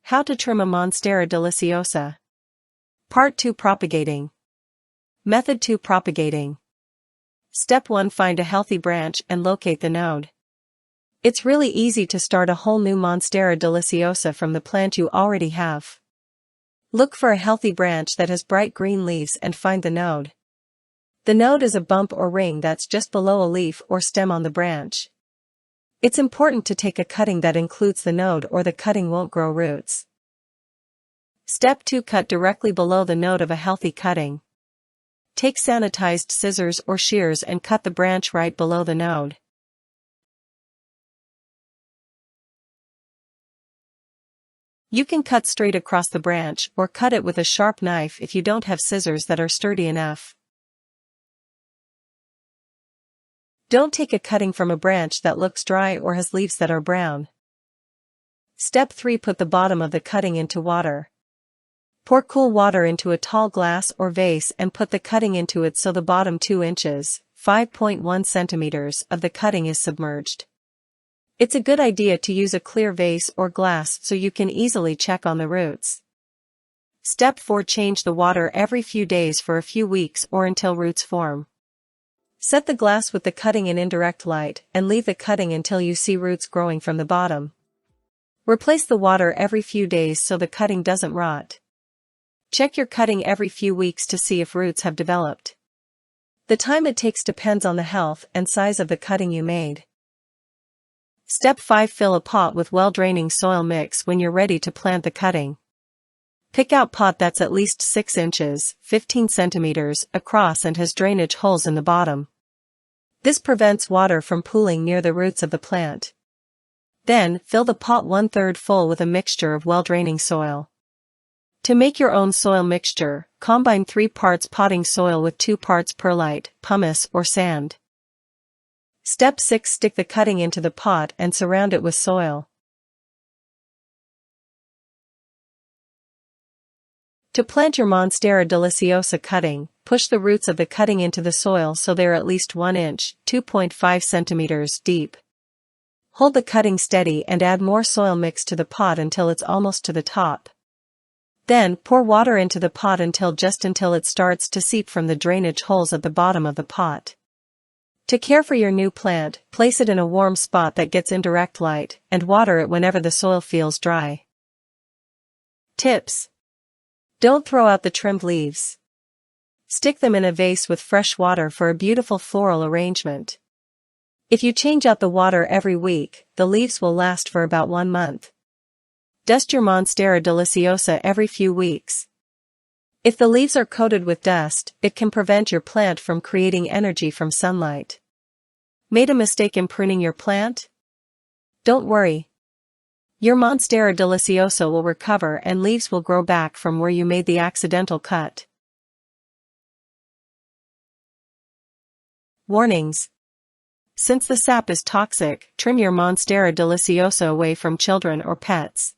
How to trim a Monstera Deliciosa. Part 2. Propagating. Method 2. Propagating. Step 1. Find a healthy branch and locate the node. It's really easy to start a whole new Monstera Deliciosa from the plant you already have. Look for a healthy branch that has bright green leaves and find the node. The node is a bump or ring that's just below a leaf or stem on the branch. It's important to take a cutting that includes the node or the cutting won't grow roots. Step 2. Cut directly below the node of a healthy cutting. Take sanitized scissors or shears and cut the branch right below the node. You can cut straight across the branch or cut it with a sharp knife if you don't have scissors that are sturdy enough. Don't take a cutting from a branch that looks dry or has leaves that are brown. Step 3. Put the bottom of the cutting into water. Pour cool water into a tall glass or vase and put the cutting into it so the bottom 2 inches, 5.1 centimeters of the cutting is submerged. It's a good idea to use a clear vase or glass so you can easily check on the roots. Step 4. Change the water every few days for a few weeks or until roots form. Set the glass with the cutting in indirect light and leave the cutting until you see roots growing from the bottom. Replace the water every few days so the cutting doesn't rot. Check your cutting every few weeks to see if roots have developed. The time it takes depends on the health and size of the cutting you made. Step 5. Fill a pot with well-draining soil mix when you're ready to plant the cutting. Pick out pot that's at least 6 inches, 15 centimeters across and has drainage holes in the bottom. This prevents water from pooling near the roots of the plant. Then, fill the pot 1/3 full with a mixture of well-draining soil. To make your own soil mixture, combine 3 parts potting soil with 2 parts perlite, pumice or sand. Step 6. Stick the cutting into the pot and surround it with soil. To plant your Monstera Deliciosa cutting, push the roots of the cutting into the soil so they're at least 1 inch, 2.5 centimeters deep. Hold the cutting steady and add more soil mix to the pot until it's almost to the top. Then, pour water into the pot until it starts to seep from the drainage holes at the bottom of the pot. To care for your new plant, place it in a warm spot that gets indirect light, and water it whenever the soil feels dry. Tips. Don't throw out the trimmed leaves. Stick them in a vase with fresh water for a beautiful floral arrangement. If you change out the water every week, the leaves will last for about 1 month. Dust your Monstera Deliciosa every few weeks. If the leaves are coated with dust, it can prevent your plant from creating energy from sunlight. Made a mistake in pruning your plant? Don't worry. Your Monstera Deliciosa will recover and leaves will grow back from where you made the accidental cut. Warnings. Since the sap is toxic, trim your Monstera Deliciosa away from children or pets.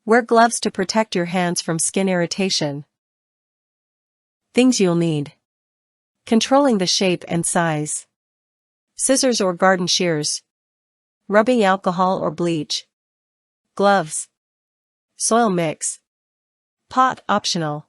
Wear gloves to protect your hands from skin irritation. Things you'll need. Controlling the shape and size. Scissors or garden shears. Rubbing alcohol or bleach. Gloves. Soil mix. Pot optional.